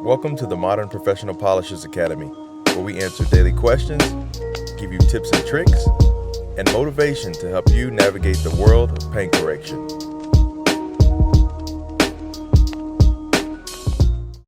Welcome to the Modern Professional Polishers Academy, where we answer daily questions, give you tips and tricks, and motivation to help you navigate the world of paint correction.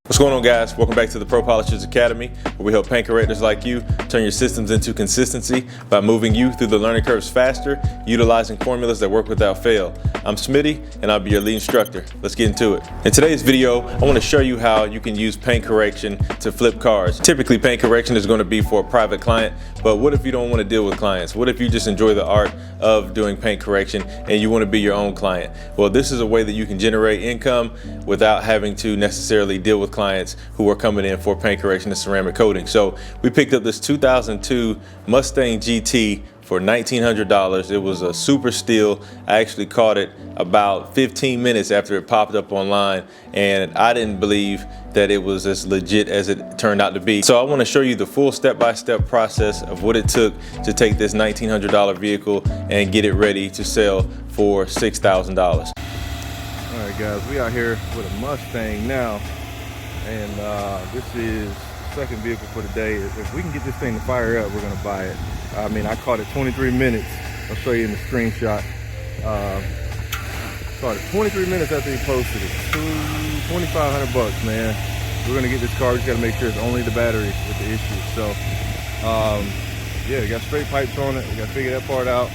What's going on, guys? Welcome back to the Pro Polishers Academy, where we help paint correctors like you turn your systems into consistency by moving you through the learning curves faster, utilizing formulas that work without fail. I'm Smitty, and I'll be your lead instructor. Let's get into it. In today's video, I want to show you how you can use paint correction to flip cars. Typically, paint correction is going to be for a private client, but what if you don't want to deal with clients? What if you just enjoy the art of doing paint correction and you want to be your own client? Well, this is a way that you can generate income without having to necessarily deal with clients who are coming in for paint correction and ceramic coating. So we picked up this 2002 Mustang GT for $1,900. It was a super steal. I actually caught it about 15 minutes after it popped up online, and I didn't believe that it was as legit as it turned out to be. So I want to show you the full step-by-step process of what it took to take this $1,900 vehicle and get it ready to sell for $6,000. All right, guys, we out here with a Mustang now, and this is the second vehicle for the day. If we can get this thing to fire up, we're gonna buy it. I mean, I caught it 23 minutes. I'll show you in the screenshot. Caught it 23 minutes after he posted it. $2,500, man. We're gonna get this car. We just gotta make sure it's only the battery with the issue. So, yeah, we got straight pipes on it. We gotta figure that part out.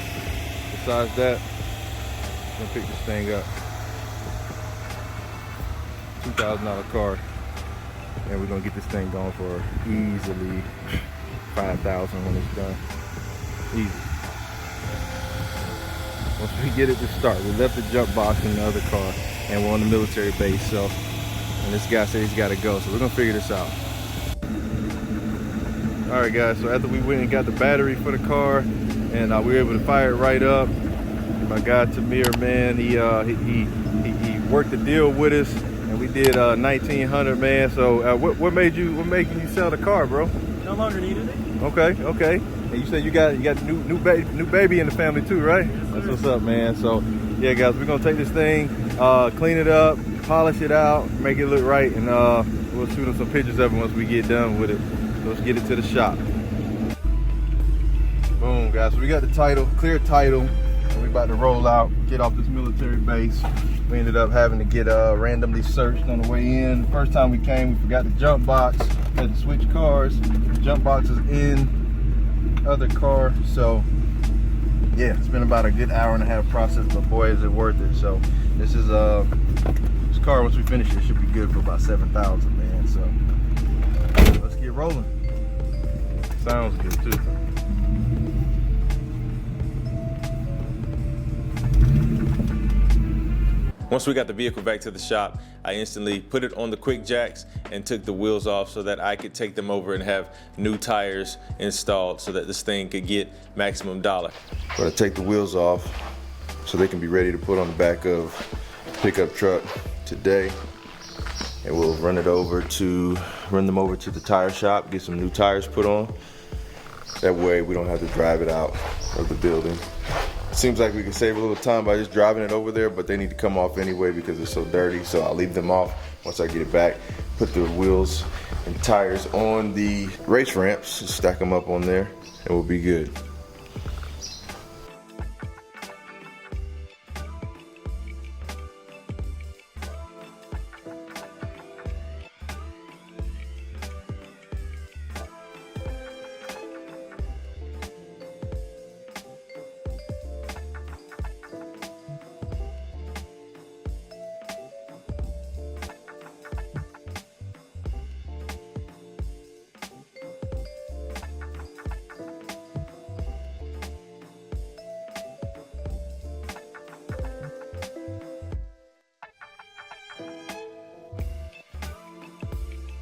Besides that, I'm gonna pick this thing up. $2,000 car, and we're gonna get this thing going for easily $5,000 when it's done. Easy. Once we get it to start, we left the jump box in the other car, and we're on the military base. So, and this guy said he's got to go, so we're gonna figure this out. All right, guys. So after we went and got the battery for the car, and we were able to fire it right up, my guy Tamir, man, he worked the deal with us. And we did $1,900, man. So what made you sell the car, bro? No longer needed it. Okay. And you said you got new baby in the family too, right? Yes, that's what's up, man. So yeah, guys, we're gonna take this thing, clean it up, polish it out, make it look right, and we'll shoot them some pictures of it once we get done with it. So let's get it to the shop. Boom, guys. So we got the title, clear title, and we about to roll out, get off this military base. We ended up having to get randomly searched on the way in. The first time we came, we forgot the jump box. Had to switch cars. The jump box is in the other car. So yeah, it's been about a good hour and a half process, but boy, is it worth it. So this is this car, once we finish it, should be good for about $7,000, man. So let's get rolling. Sounds good too. Once we got the vehicle back to the shop, I instantly put it on the quick jacks and took the wheels off so that I could take them over and have new tires installed so that this thing could get maximum dollar. I'm gonna take the wheels off so they can be ready to put on the back of the pickup truck today. And we'll run them over to the tire shop, get some new tires put on. That way we don't have to drive it out of the building. It seems like we can save a little time by just driving it over there, but they need to come off anyway because it's so dirty. So I'll leave them off once I get it back. Put the wheels and tires on the race ramps, stack them up on there, and we'll be good.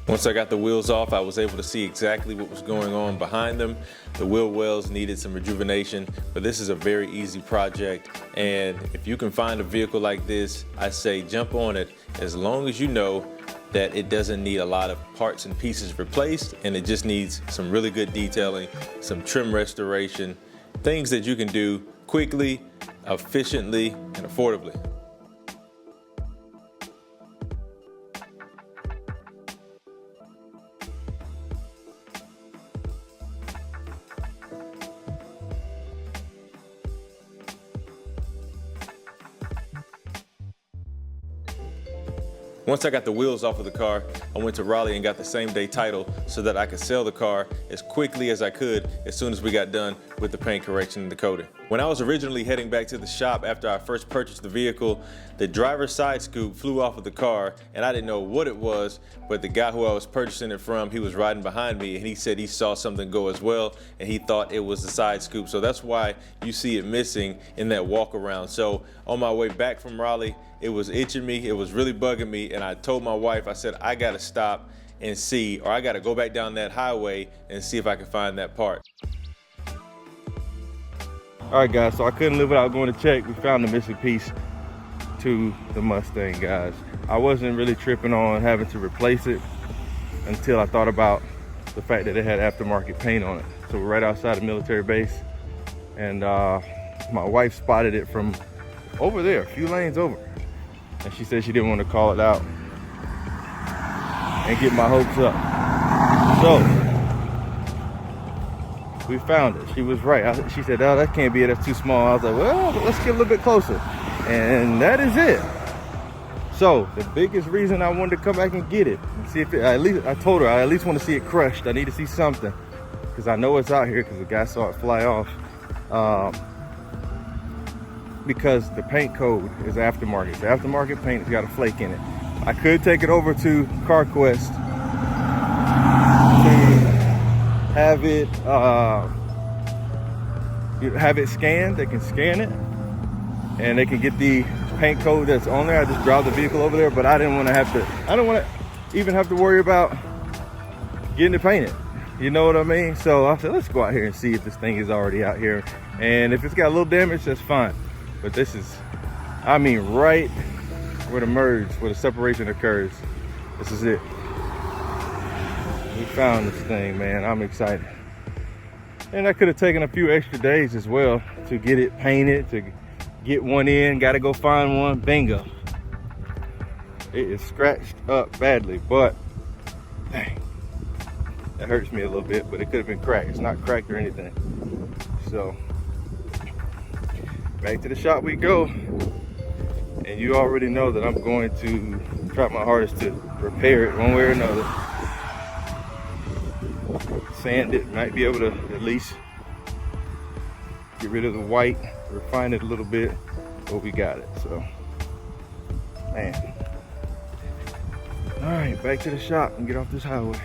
Once I got the wheels off, I was able to see exactly what was going on behind them. The wheel wells needed some rejuvenation, but this is a very easy project. And if you can find a vehicle like this, I say jump on it, as long as you know that it doesn't need a lot of parts and pieces replaced, and it just needs some really good detailing, some trim restoration, things that you can do quickly, efficiently, and affordably. Once I got the wheels off of the car, I went to Raleigh and got the same day title so that I could sell the car as quickly as I could as soon as we got done with the paint correction and the coating. When I was originally heading back to the shop after I first purchased the vehicle, the driver's side scoop flew off of the car and I didn't know what it was, but the guy who I was purchasing it from, he was riding behind me and he said he saw something go as well and he thought it was the side scoop. So that's why you see it missing in that walk around. So on my way back from Raleigh, it was itching me, it was really bugging me, and I told my wife, I said, I gotta stop and see, or I gotta go back down that highway and see if I can find that part. All right, guys, so I couldn't live without going to check. We found the missing piece to the Mustang, guys. I wasn't really tripping on having to replace it until I thought about the fact that it had aftermarket paint on it. So we're right outside the military base, and my wife spotted it from over there, a few lanes over. And she said she didn't want to call it out and get my hopes up. So we found it. She was right. She said, oh, that can't be it, that's too small. I was like, well, let's get a little bit closer. And that is it. So the biggest reason I wanted to come back and get it and see if it, at least, I told her I at least want to see it crushed. I need to see something because I know it's out here because the guy saw it fly off. Because the paint code is aftermarket. The aftermarket paint has got a flake in it. I could take it over to CarQuest to have it scanned. They can scan it and they can get the paint code that's on there. I just drive the vehicle over there, but I didn't want to even have to worry about getting it painted. You know what I mean? So I said, let's go out here and see if this thing is already out here. And if it's got a little damage, that's fine. But this is, I mean, right where the merge, where the separation occurs. This is it. We found this thing, man. I'm excited. And I could have taken a few extra days as well to get it painted, to get one in. Got to go find one. Bingo. It is scratched up badly, but dang, that hurts me a little bit, but it could have been cracked. It's not cracked or anything. So back to the shop we go, and you already know that I'm going to try my hardest to repair it one way or another. Sand it, might be able to at least get rid of the white, refine it a little bit, but we got it. So, man. All right, back to the shop and get off this highway.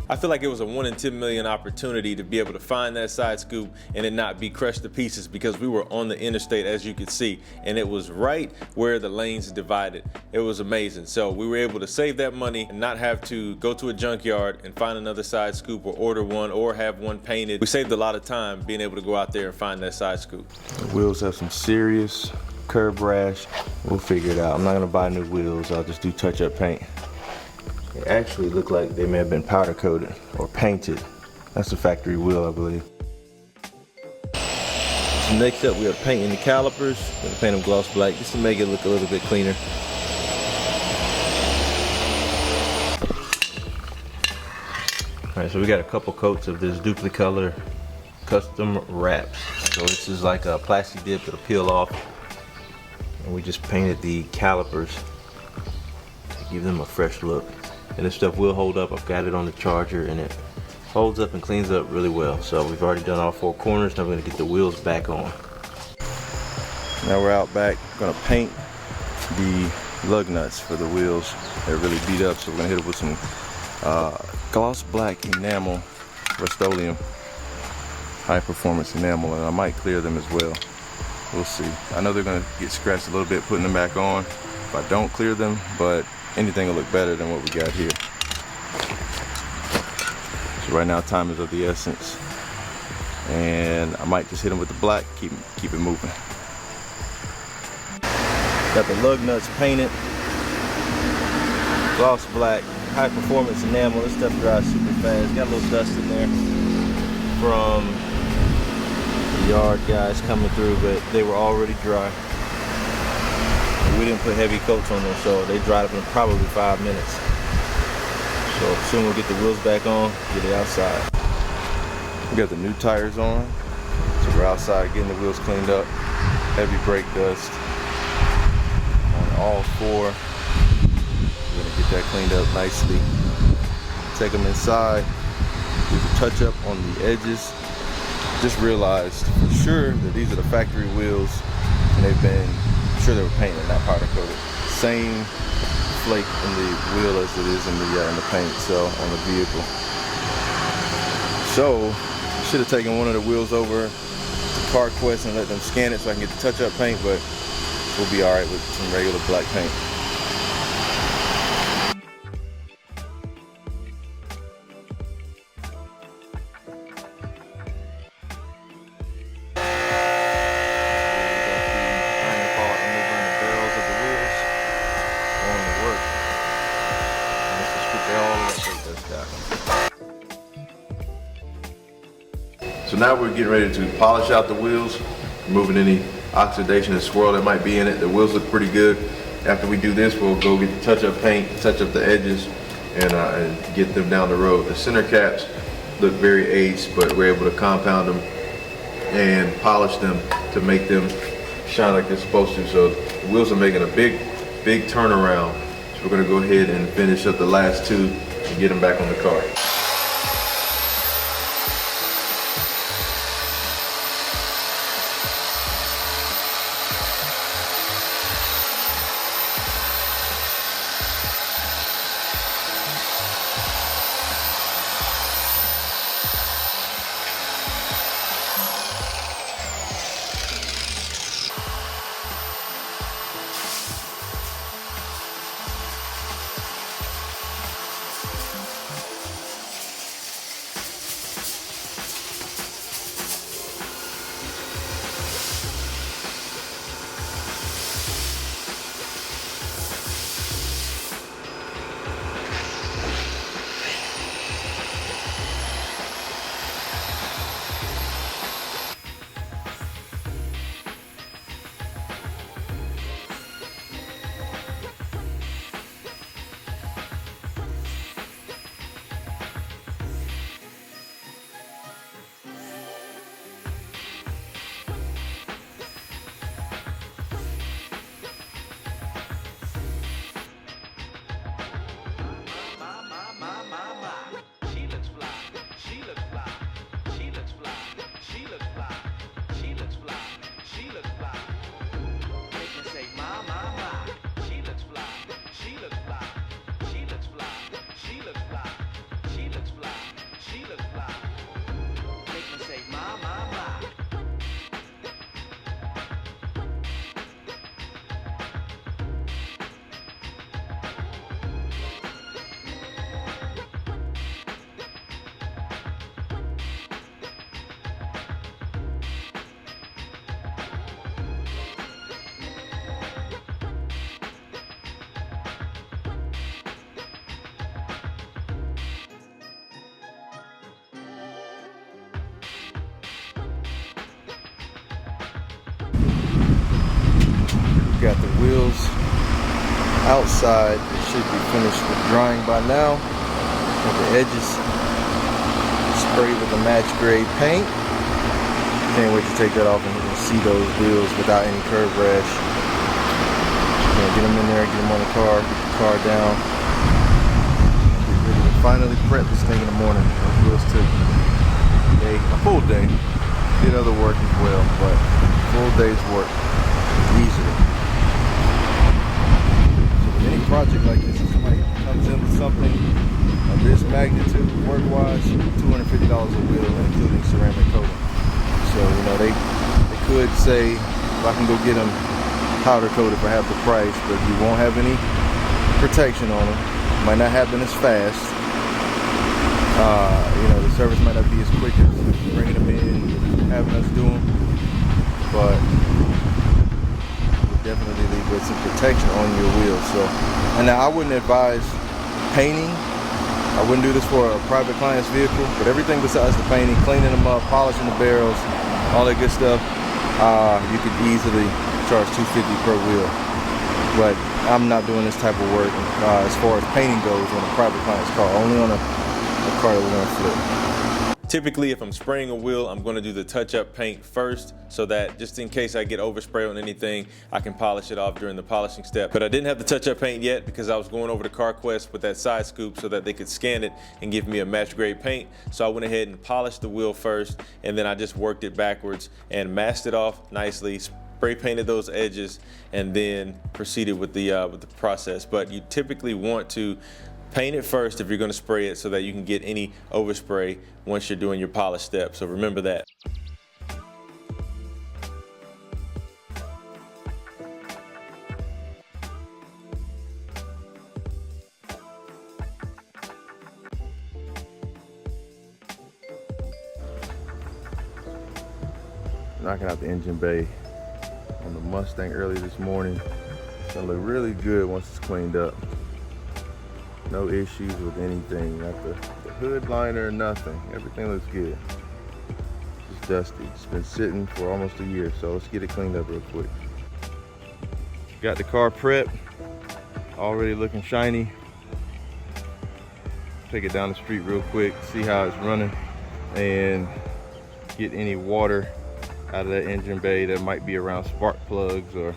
I feel like it was a 1 in 10 million opportunity to be able to find that side scoop and it not be crushed to pieces because we were on the interstate, as you could see, and it was right where the lanes divided. It was amazing. So we were able to save that money and not have to go to a junkyard and find another side scoop or order one or have one painted. We saved a lot of time being able to go out there and find that side scoop. The wheels have some serious curb rash. We'll figure it out. I'm not gonna buy new wheels. I'll just do touch-up paint. They actually look like they may have been powder coated or painted. That's the factory wheel, I believe. So next up, we are painting the calipers. Gonna paint them gloss black just to make it look a little bit cleaner. All right, so we got a couple coats of this Duplicolor custom wraps. So this is like a plastic dip that'll peel off, and we just painted the calipers to give them a fresh look. And this stuff will hold up. I've got it on the charger and it holds up and cleans up really well. So we've already done all 4 corners. Now we're gonna get the wheels back on. Now we're out back, gonna paint the lug nuts for the wheels. They're really beat up, so we're gonna hit it with some gloss black enamel, Rust-Oleum, high performance enamel, and I might clear them as well. We'll see. I know they're gonna get scratched a little bit putting them back on if I don't clear them, but anything will look better than what we got here. So right now time is of the essence, and I might just hit them with the black, keep it moving. Got the lug nuts painted, gloss black, high performance enamel. This stuff dries super fast. Got a little dust in there from the yard guys coming through, but they were already dry. We didn't put heavy coats on them, so they dried up in probably 5 minutes. So soon we'll get the wheels back on, get it outside. We got the new tires on, so we're outside getting the wheels cleaned up. Heavy brake dust on all 4 get that cleaned up nicely. Take them inside, do the touch up on the edges. Just realized for sure that these are the factory wheels, and they've been, I'm sure they were painted, not powder coated. Same flake in the wheel as it is in the paint cell on the vehicle. So should have taken one of the wheels over to CarQuest and let them scan it so I can get the touch up paint, but we'll be all right with some regular black paint. So now we're getting ready to polish out the wheels, removing any oxidation and swirl that might be in it. The wheels look pretty good. After we do this, we'll go get the touch-up paint, touch up the edges, and get them down the road. The center caps look very aged, but we're able to compound them and polish them to make them shine like they're supposed to. So the wheels are making a big turnaround. So we're gonna go ahead and finish up the last two and get them back on the car. Got the wheels outside. They should be finished with drying by now. Got the edges sprayed with a match grade paint. Can't wait to take that off and you can see those wheels without any curb rash. Get them in there, get them on the car, get the car down. Get ready to finally prep this thing in the morning. Those wheels took a full day. Did other work as well, but full day's work easily. Any project like this, if somebody comes in with something of this magnitude, work-wise, $250 a wheel, including ceramic coating. So, you know, they could say, if I can go get them powder coated for half the price, but you won't have any protection on them. Might not happen as fast. You know, the service might not be as quick as bringing them in, having us do them, but definitely leave with some protection on your wheels. So, and now I wouldn't advise painting. I wouldn't do this for a private client's vehicle, but everything besides the painting, cleaning them up, polishing the barrels, all that good stuff, you could easily charge $250 per wheel. But I'm not doing this type of work as far as painting goes on a private client's car, only on a car that we're gonna flip. Typically, if I'm spraying a wheel, I'm gonna do the touch-up paint first so that just in case I get overspray on anything, I can polish it off during the polishing step. But I didn't have the touch-up paint yet because I was going over to CarQuest with that side scoop so that they could scan it and give me a match grade paint. So I went ahead and polished the wheel first, and then I just worked it backwards and masked it off nicely, spray painted those edges, and then proceeded with the process. But you typically want to paint it first if you're going to spray it so that you can get any overspray once you're doing your polish step. So remember that. Knocking out the engine bay on the Mustang early this morning. It's gonna look really good once it's cleaned up. No issues with anything, not the hood liner, nothing. Everything looks good. Just dusty. It's been sitting for almost a year, so let's get it cleaned up real quick. Got the car prepped, already looking shiny. Take it down the street real quick, see how it's running, and get any water out of that engine bay that might be around spark plugs or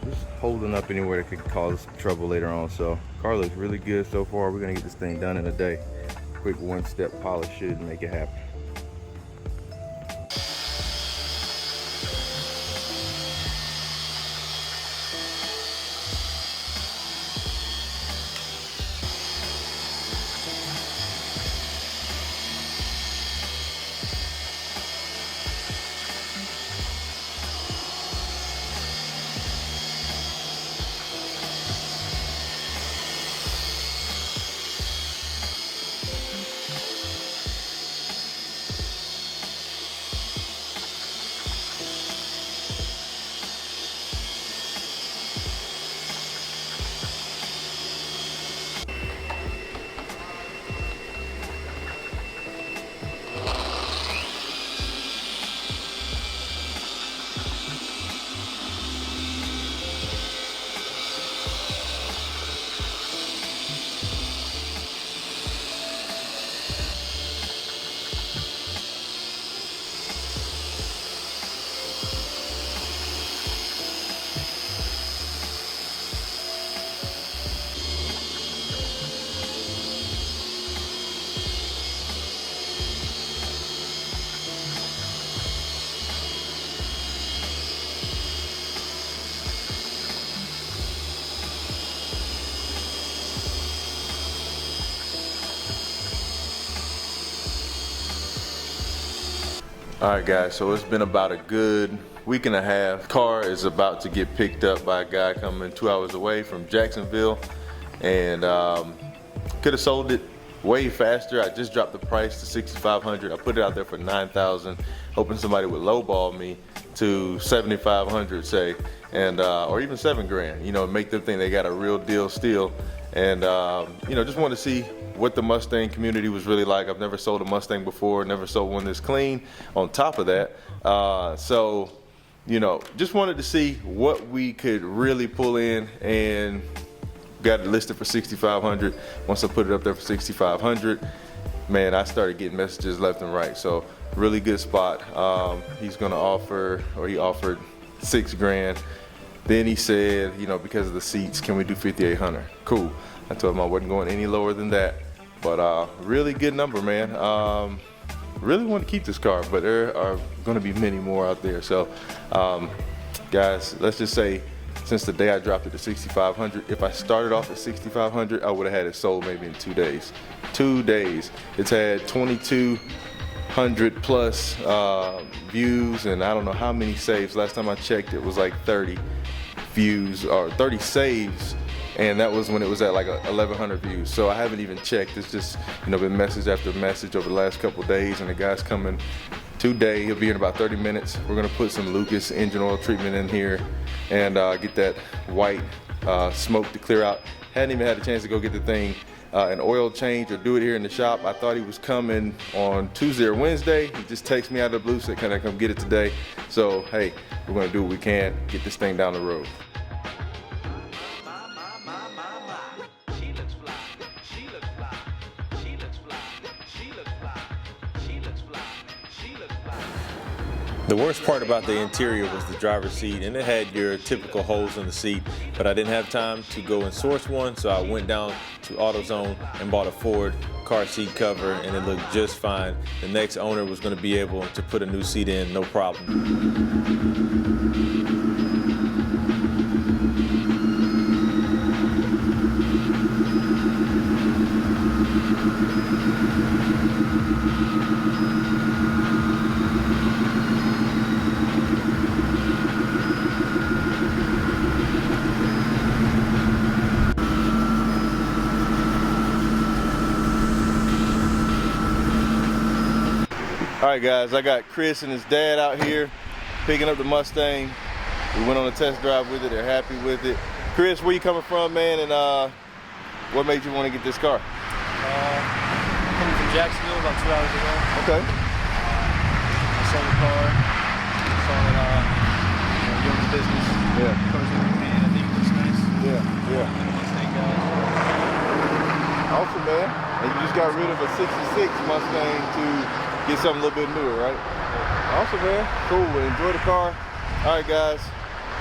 just holding up anywhere that could cause trouble later on. So car looks really good so far. We're gonna get this thing done in a day. Quick one-step polish should make it happen. All right, guys, so it's been about a good week and a half. Car is about to get picked up by a guy coming 2 hours away from Jacksonville, and could have sold it way faster. I just dropped the price to $6,500. I put it out there for $9,000, hoping somebody would lowball me to $7,500, say, and or even $7,000. You know, make them think they got a real deal still. And you know, just want to see what the Mustang community was really like. I've never sold a Mustang before, never sold one this clean on top of that. So, you know, just wanted to see what we could really pull in, and got it listed for $6,500. Once I put it up there for $6,500, man, I started getting messages left and right. So really good spot. He's gonna offer, or he offered $6,000. Then he said, you know, because of the seats, can we do $5,800? Cool. I told him I wasn't going any lower than that. But really good number, man. Really want to keep this car, but there are going to be many more out there. So, guys, let's just say since the day I dropped it to $6,500, if I started off at $6,500, I would have had it sold maybe in 2 days. 2 days. It's had 2,200 plus views, and I don't know how many saves. Last time I checked, it was like 30 views or 30 saves. And that was when it was at like 1,100 views. So I haven't even checked. It's just, you know, been message after message over the last couple of days. And the guy's coming today. He'll be in about 30 minutes. We're gonna put some Lucas engine oil treatment in here and get that white smoke to clear out. Hadn't even had a chance to go get the thing an oil change or do it here in the shop. I thought he was coming on Tuesday or Wednesday. He just texted me out of the blue, said, can I come get it today? So, hey, we're gonna do what we can, get this thing down the road. She looks fly. She looks fly. She looks fly. She looks fly. The worst part about the interior was the driver's seat, and it had your typical holes in the seat, but I didn't have time to go and source one, so I went down to AutoZone and bought a Ford car seat cover, and it looked just fine. The next owner was going to be able to put a new seat in, no problem. All right, guys, I got Chris and his dad out here picking up the Mustang. We went on a test drive with it. They're happy with it. Chris, where you coming from, man, and what made you want to get this car? Coming from Jacksonville about 2 hours ago. Okay. I saw the car. Saw that doing the business. Yeah. Car's in the paint. I think it looks nice. Yeah. I'm a Mustang guy. Awesome, man. And you just got rid of a 66 Mustang to get something a little bit newer, right? Awesome, man. Cool. Well, enjoy the car. All right, guys.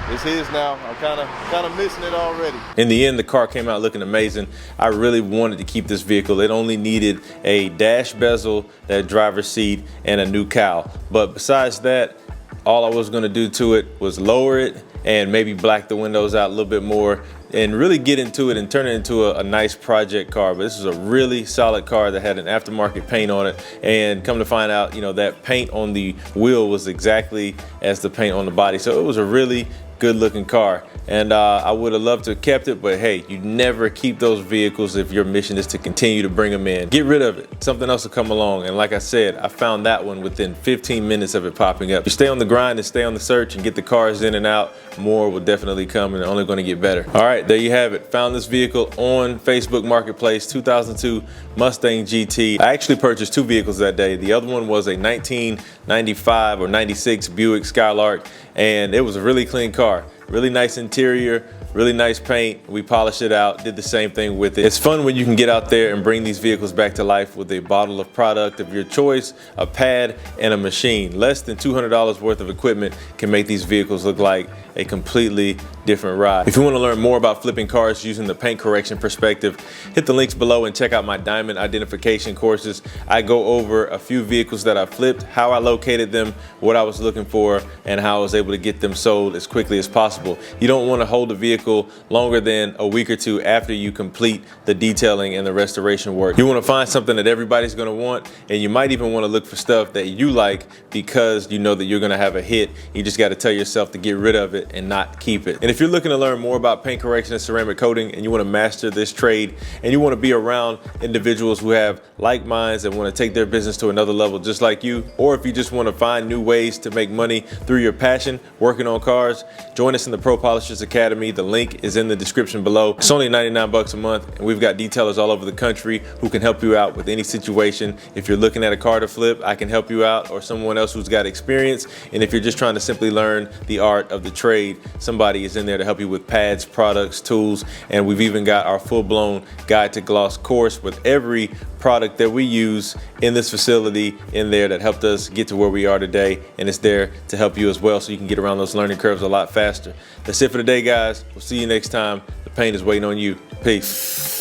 It's his now. I'm kind of missing it already. In the end, the car came out looking amazing. I really wanted to keep this vehicle. It only needed a dash bezel, that driver's seat, and a new cowl. But besides that, all I was going to do to it was lower it and maybe black the windows out a little bit more and really get into it and turn it into a nice project car. But this is a really solid car that had an aftermarket paint on it, and come to find out, you know, that paint on the wheel was exactly as the paint on the body. So it was a really good looking car, and I would have loved to have kept it, but hey, you never keep those vehicles if your mission is to continue to bring them in. Get rid of it, something else will come along. And like I said, I found that one within 15 minutes of it popping up. You stay on the grind and stay on the search and get the cars in and out, more will definitely come, and they're only going to get better. All right, there you have it. Found this vehicle on Facebook Marketplace, 2002 Mustang GT. I actually purchased two vehicles that day. The other one was a 1995 or 96 Buick Skylark, and it was a really clean car. Really nice interior, really nice paint. We polished it out, did the same thing with it. It's fun when you can get out there and bring these vehicles back to life with a bottle of product of your choice, a pad, and a machine. Less than $200 worth of equipment can make these vehicles look like a completely different ride. If you want to learn more about flipping cars using the paint correction perspective, hit the links below and check out my diamond identification courses. I go over a few vehicles that I flipped, how I located them, what I was looking for, and how I was able to get them sold as quickly as possible. You don't want to hold a vehicle longer than a week or two after you complete the detailing and the restoration work. You want to find something that everybody's going to want, and you might even want to look for stuff that you like because you know that you're going to have a hit. You just got to tell yourself to get rid of it and not keep it. And if you're looking to learn more about paint correction and ceramic coating, and you want to master this trade, and you want to be around individuals who have like minds and want to take their business to another level just like you, or if you just want to find new ways to make money through your passion working on cars, join us in the Pro Polishers Academy. The link is in the description below. It's only 99 bucks a month, and we've got detailers all over the country who can help you out with any situation. If you're looking at a car to flip, I can help you out, or someone else who's got experience. And if you're just trying to simply learn the art of the trade, somebody is in there to help you with pads, products, tools, and we've even got our full-blown guide to gloss course with every product that we use in this facility in there that helped us get to where we are today, and it's there to help you as well, so you can get around those learning curves a lot faster. That's it for today, guys. We'll see you next time. The paint is waiting on you. Peace.